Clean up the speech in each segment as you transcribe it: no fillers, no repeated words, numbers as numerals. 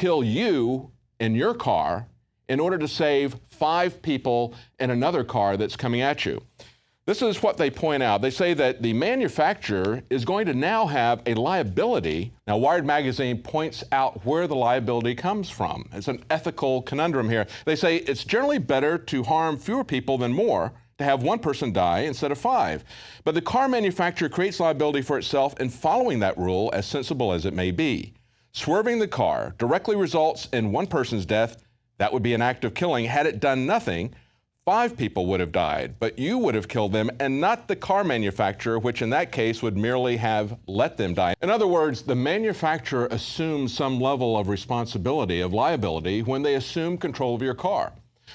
kill you in your car in order to save 5 people in another car that's coming at you. This is what they point out. They say that the manufacturer is going to now have a liability. Now, Wired magazine points out where the liability comes from. It's an ethical conundrum here. They say it's generally better to harm fewer people than more, to have 1 person die instead of 5. But the car manufacturer creates liability for itself in following that rule, as sensible as it may be. Swerving the car directly results in 1 person's death. That would be an act of killing. Had it done nothing, 5 people would have died, but you would have killed them and not the car manufacturer, which in that case would merely have let them die. In other words, the manufacturer assumes some level of responsibility, of liability, when they assume control of your car.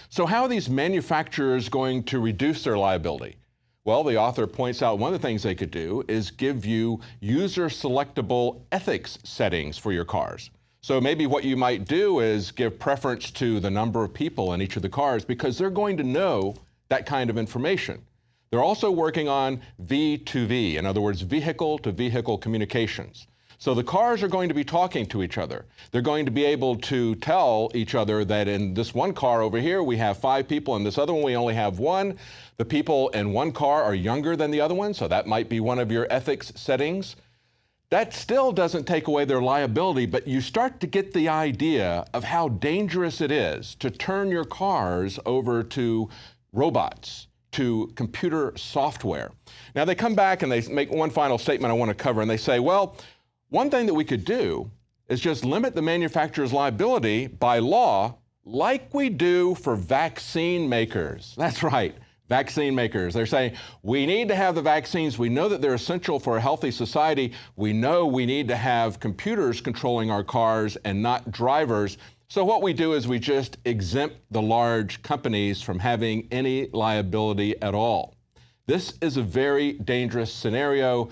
So how are these manufacturers going to reduce their liability? Well, the author points out one of the things they could do is give you user-selectable ethics settings for your cars. So maybe what you might do is give preference to the number of people in each of the cars because they're going to know that kind of information. They're also working on V2V, in other words, vehicle-to-vehicle communications. So the cars are going to be talking to each other. They're going to be able to tell each other that in this one car over here, we have 5 people, and this other one, we only have 1. The people in one car are younger than the other one, so that might be one of your ethics settings. That still doesn't take away their liability, but you start to get the idea of how dangerous it is to turn your cars over to robots, to computer software. Now, they come back and they make one final statement I want to cover, and they say, well, one thing that we could do is just limit the manufacturer's liability by law like we do for vaccine makers. That's right. Vaccine makers. They're saying, we need to have the vaccines. We know that they're essential for a healthy society. We know we need to have computers controlling our cars and not drivers. So what we do is we just exempt the large companies from having any liability at all. This is a very dangerous scenario.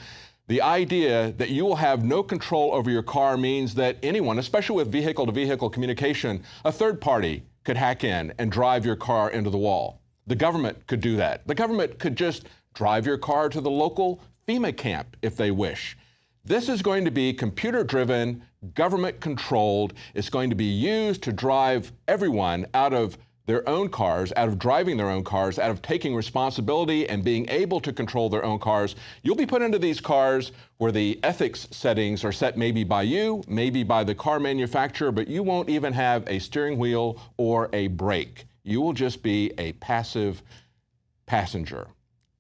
The idea that you will have no control over your car means that anyone, especially with vehicle-to-vehicle communication, a third party could hack in and drive your car into the wall. The government could do that. The government could just drive your car to the local FEMA camp if they wish. This is going to be computer-driven, government-controlled. It's going to be used to drive everyone out of their own cars, out of driving their own cars, out of taking responsibility and being able to control their own cars. You'll be put into these cars where the ethics settings are set maybe by you, maybe by the car manufacturer, but you won't even have a steering wheel or a brake. You will just be a passive passenger.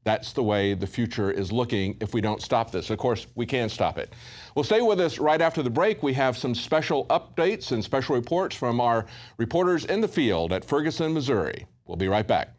That's the way the future is looking if we don't stop this. Of course, we can stop it. Well, stay with us right after the break. We have some special updates and special reports from our reporters in the field at Ferguson, Missouri. We'll be right back.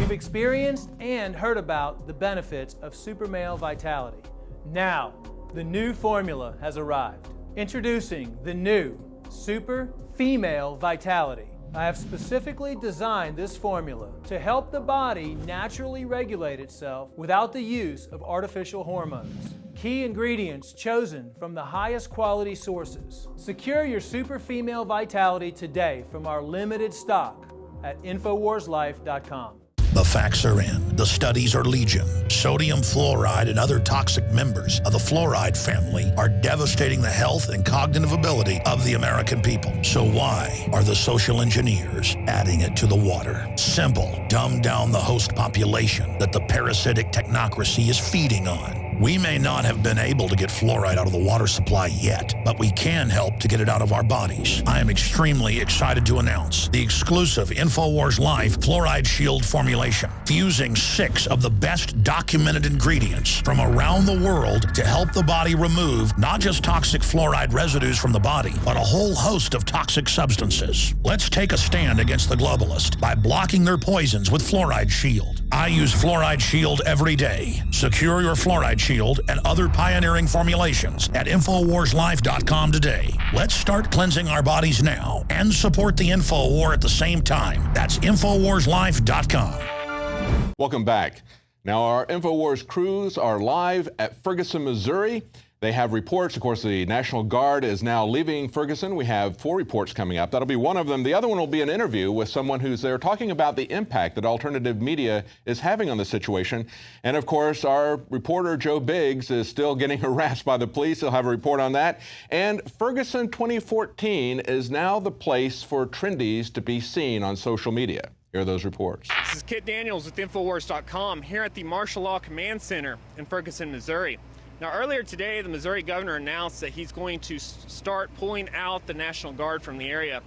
You've experienced and heard about the benefits of Super Male Vitality. Now, the new formula has arrived. Introducing the new Super Female Vitality. I have specifically designed this formula to help the body naturally regulate itself without the use of artificial hormones. Key ingredients chosen from the highest quality sources. Secure your Super Female Vitality today from our limited stock at InfoWarsLife.com. The facts are in. The studies are legion. Sodium fluoride and other toxic members of the fluoride family are devastating the health and cognitive ability of the American people. So why are the social engineers adding it to the water? Simple. Dumb down the host population that the parasitic technocracy is feeding on. We may not have been able to get fluoride out of the water supply yet, but we can help to get it out of our bodies. I am extremely excited to announce the exclusive InfoWars Life Fluoride Shield formulation, fusing 6 of the best documented ingredients from around the world to help the body remove not just toxic fluoride residues from the body, but a whole host of toxic substances. Let's take a stand against the globalists by blocking their poisons with Fluoride Shield. I use Fluoride Shield every day. Secure your Fluoride Shield and other pioneering formulations at InfoWarsLife.com today. Let's start cleansing our bodies now and support the InfoWar at the same time. That's InfoWarsLife.com. Welcome back. Now, our InfoWars crews are live at Ferguson, Missouri. They have reports. Of course, the National Guard is now leaving Ferguson. We have 4 reports coming up. That'll be one of them. The other one will be an interview with someone who's there talking about the impact that alternative media is having on the situation. And of course, our reporter Joe Biggs is still getting harassed by the police. He'll have a report on that. And Ferguson 2014 is now the place for trendies to be seen on social media. Here are those reports. This is Kit Daniels with INFOWARS.com here at the Martial Law Command Center in Ferguson, Missouri. Now, earlier today, the Missouri governor announced that he's going to start pulling out the National Guard from the area.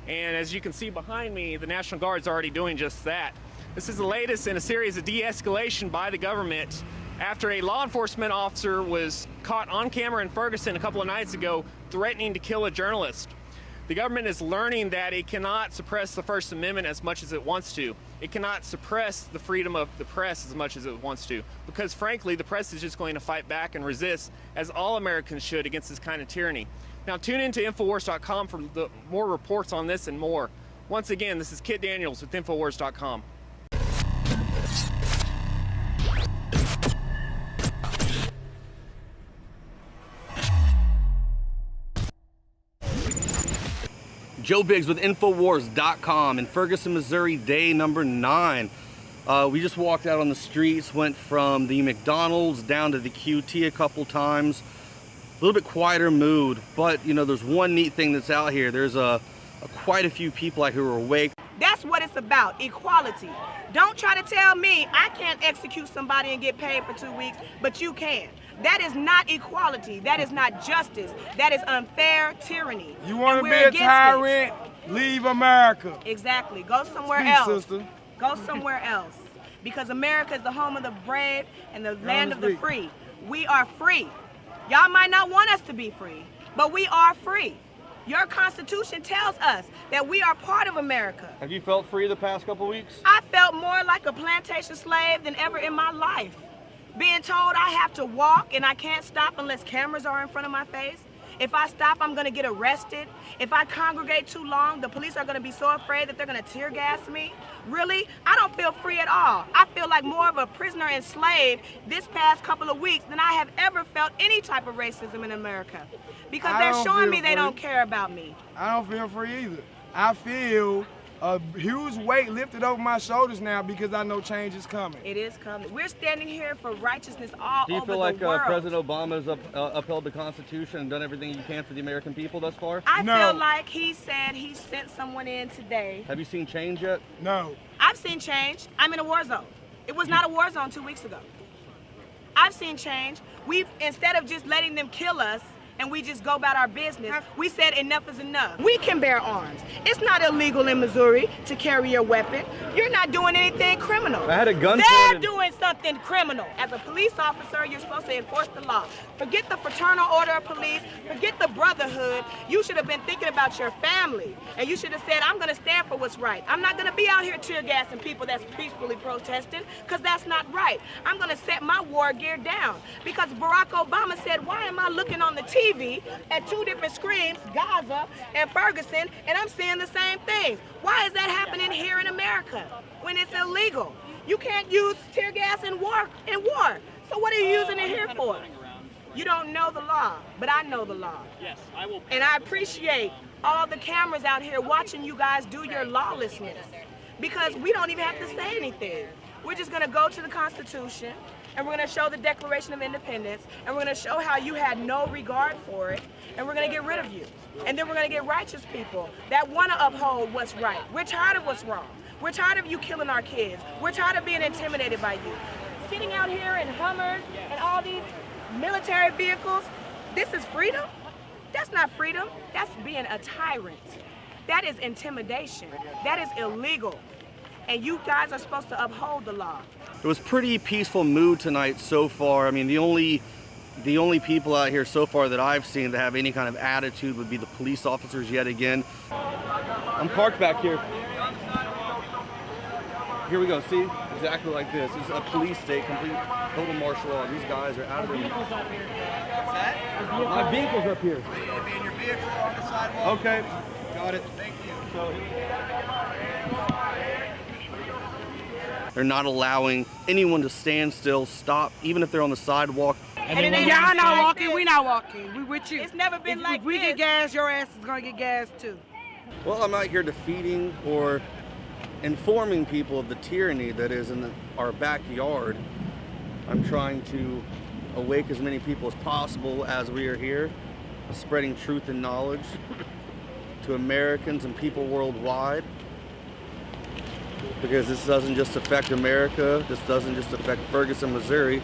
And as you can see behind me, the National Guard's already doing just that. This is the latest in a series of de-escalation by the government after a law enforcement officer was caught on camera in Ferguson a couple of nights ago threatening to kill a journalist. The government is learning that it cannot suppress the First Amendment as much as it wants to. It cannot suppress the freedom of the press as much as it wants to, because frankly, the press is just going to fight back and resist, as all Americans should, against this kind of tyranny. Now, tune in to INFOWARS.com for more reports on this and more. Once again, this is Kit Daniels with INFOWARS.com. Joe Biggs with INFOWARS.com in Ferguson, Missouri, day number 9. We just walked out on the streets, went from the McDonald's down to the QT a couple times. A little bit quieter mood, but you know, there's one neat thing that's out here. There's quite a few people out here who are awake. That's what it's about, equality. Don't try to tell me I can't execute somebody and get paid for 2 weeks, but you can. That is not equality. That is not justice. That is unfair tyranny. You want to be a tyrant? Leave America. Exactly. Go somewhere Speak, else. sister. Go somewhere else. Because America is the home of the brave and the land of the free. We are free. Y'all might not want us to be free, but we are free. Your Constitution tells us that we are part of America. Have you felt free the past couple weeks? I felt more like a plantation slave than ever in my life. Being told I have to walk and I can't stop unless cameras are in front of my face. If I stop, I'm gonna get arrested. If I congregate too long, the police are gonna be so afraid that they're gonna tear gas me. Really? I don't feel free at all. I feel like more of a prisoner and slave this past couple of weeks than I have ever felt any type of racism in America. Because they're showing me they don't care about me. I don't feel free either. I feel a huge weight lifted over my shoulders now because I know change is coming. It is coming. We're standing here for righteousness all over the world. Do you feel like President Obama has upheld the Constitution and done everything he can for the American people thus far? I feel like he said he sent someone in today. Have you seen change yet? No. I've seen change. I'm in a war zone. It was not a war zone 2 weeks ago. I've seen change. Instead of just letting them kill us, and we just go about our business, we said enough is enough. We can bear arms. It's not illegal in Missouri to carry a weapon. You're not doing anything criminal. I had a gun. They're doing something criminal. As a police officer, you're supposed to enforce the law. Forget the fraternal order of police, forget the brotherhood. You should have been thinking about your family, and you should have said, I'm gonna stand for what's right. I'm not gonna be out here tear gassing people that's peacefully protesting, because that's not right. I'm gonna set my war gear down, because Barack Obama said, why am I looking on the TV at 2 different screens, Gaza and Ferguson, and I'm seeing the same thing? Why is that happening here in America when it's illegal? You can't use tear gas in war. So what are you using it here for? You don't know the law, but I know the law. Yes, I will. And I appreciate all the cameras out here watching you guys do your lawlessness, because we don't even have to say anything. We're just gonna go to the Constitution, and we're gonna show the Declaration of Independence, and we're gonna show how you had no regard for it, and we're gonna get rid of you. And then we're gonna get righteous people that wanna uphold what's right. We're tired of what's wrong. We're tired of you killing our kids. We're tired of being intimidated by you. Sitting out here in Hummers and all these military vehicles, this is freedom? That's not freedom, that's being a tyrant. That is intimidation, that is illegal. And you guys are supposed to uphold the law. It was pretty peaceful mood tonight so far. I mean, the only people out here so far that I've seen that have any kind of attitude would be the police officers yet again. I'm parked back here. Here we go, see? Exactly like this. It's a police state, complete total martial law. These guys are out of their... What's that? My vehicle's up here. It'll be in your vehicle on the sidewalk. Okay, got it. Thank you. They're not allowing anyone to stand still, stop, even if they're on the sidewalk. And it ain't Y'all been not like walking, this. we not walking. We with you. It's never been like if we this. get gas, your ass is gonna get gas too. Well, I'm not here defeating or informing people of the tyranny that is in our backyard. I'm trying to awake as many people as possible as we are here, spreading truth and knowledge to Americans and people worldwide. Because this doesn't just affect America, this doesn't just affect Ferguson, Missouri,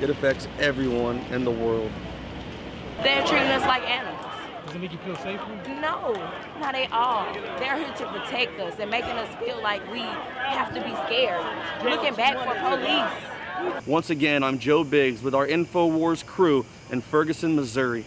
it affects everyone in the world. They're treating us like animals. Does it make you feel safer? No, not at all. They're here to protect us and making us feel like we have to be scared. Looking back for police. Once again, I'm Joe Biggs with our INFOWARS crew in Ferguson, Missouri.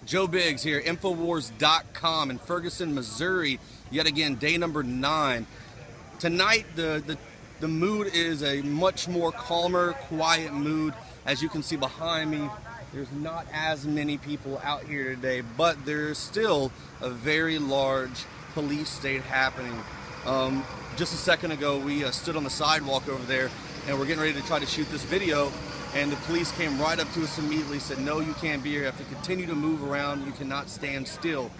Joe Biggs here, INFOWARS.com in Ferguson, Missouri. Yet again, day number 9. Tonight, the mood is a much more calmer, quiet mood. As you can see behind me, there's not as many people out here today, but there's still a very large police state happening. Just a second ago, we stood on the sidewalk over there, and we're getting ready to try to shoot this video. And the police came right up to us immediately, said, no, you can't be here. You have to continue to move around. You cannot stand still.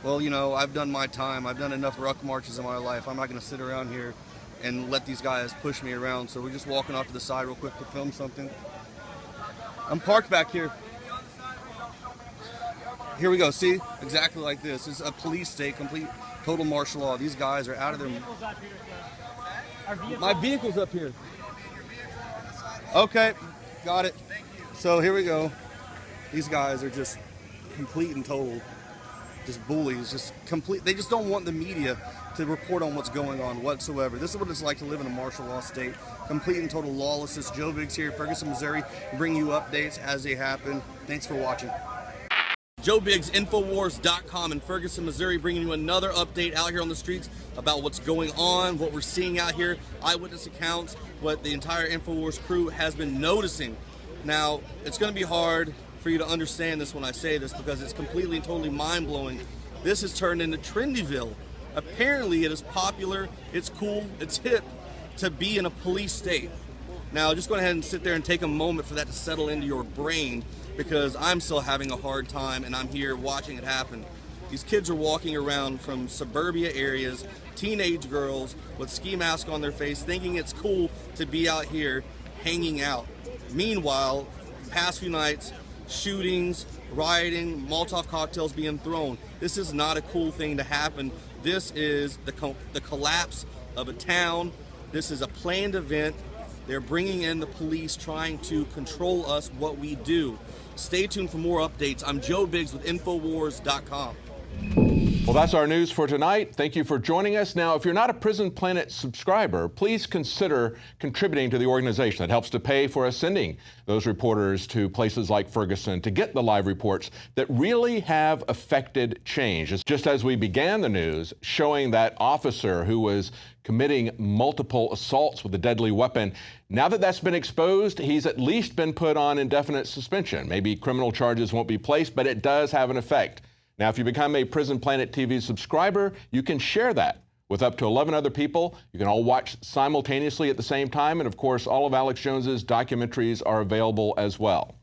Well, you know, I've done my time. I've done enough ruck marches in my life. I'm not going to sit around here and let these guys push me around. So we're just walking off to the side real quick to film something. I'm parked back here. Here we go. See? Exactly like this. It's a police state, complete, total martial law. These guys are out of their... My vehicle's up here. Okay. Got it. So here we go. These guys are just complete and total, just bullies, just complete. They just don't want the media to report on what's going on whatsoever. This is what it's like to live in a martial law state. Complete and total lawlessness. Joe Biggs here, Ferguson, Missouri, bring you updates as they happen. Thanks for watching. Joe Biggs, INFOWARS.com in Ferguson, Missouri, bringing you another update out here on the streets about what's going on, what we're seeing out here, eyewitness accounts, what the entire INFOWARS crew has been noticing. Now, it's going to be hard for you to understand this when I say this because it's completely and totally mind-blowing. This has turned into Trendyville. Apparently, it is popular, it's cool, it's hip to be in a police state. Now, just go ahead and sit there and take a moment for that to settle into your brain, because I'm still having a hard time and I'm here watching it happen. These kids are walking around from suburbia areas, teenage girls with ski masks on their face, thinking it's cool to be out here hanging out. Meanwhile, the past few nights, shootings, rioting, Molotov cocktails being thrown. This is not a cool thing to happen. This is the collapse of a town. This is a planned event. They're bringing in the police, trying to control us, what we do. Stay tuned for more updates. I'm Joe Biggs with INFOWARS.com. Well, that's our news for tonight. Thank you for joining us. Now, if you're not a Prison Planet subscriber, please consider contributing to the organization. That helps to pay for us sending those reporters to places like Ferguson to get the live reports that really have affected change. It's just as we began the news showing that officer who was committing multiple assaults with a deadly weapon. Now that that's been exposed, he's at least been put on indefinite suspension. Maybe criminal charges won't be placed, but it does have an effect. Now, if you become a Prison Planet TV subscriber, you can share that with up to 11 other people. You can all watch simultaneously at the same time. And of course, all of Alex Jones's documentaries are available as well.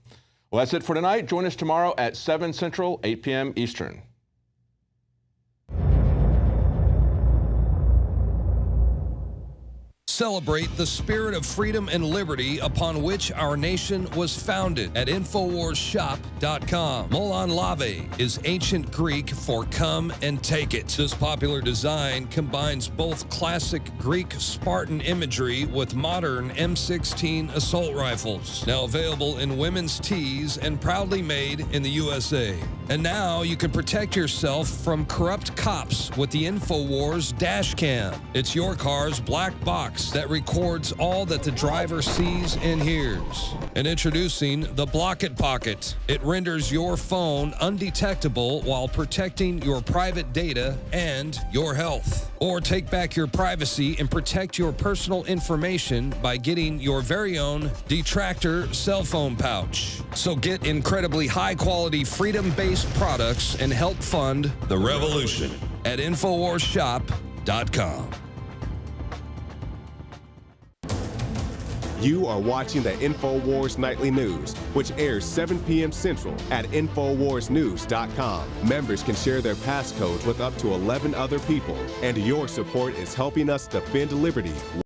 Well, that's it for tonight. Join us tomorrow at 7 Central, 8 p.m. Eastern. Celebrate the spirit of freedom and liberty upon which our nation was founded at InfoWarsShop.com. Molon Lave is ancient Greek for come and take it. This popular design combines both classic Greek Spartan imagery with modern M16 assault rifles. Now available in women's tees and proudly made in the USA. And now you can protect yourself from corrupt cops with the InfoWars dash cam. It's your car's black box that records all that the driver sees and hears. And introducing the Block It Pocket. It renders your phone undetectable while protecting your private data and your health. Or take back your privacy and protect your personal information by getting your very own Detractor cell phone pouch. So get incredibly high-quality, freedom-based products and help fund the revolution at InfoWarsShop.com. You are watching the InfoWars Nightly News, which airs 7 p.m. Central at InfoWarsNews.com. Members can share their passcodes with up to 11 other people, and your support is helping us defend liberty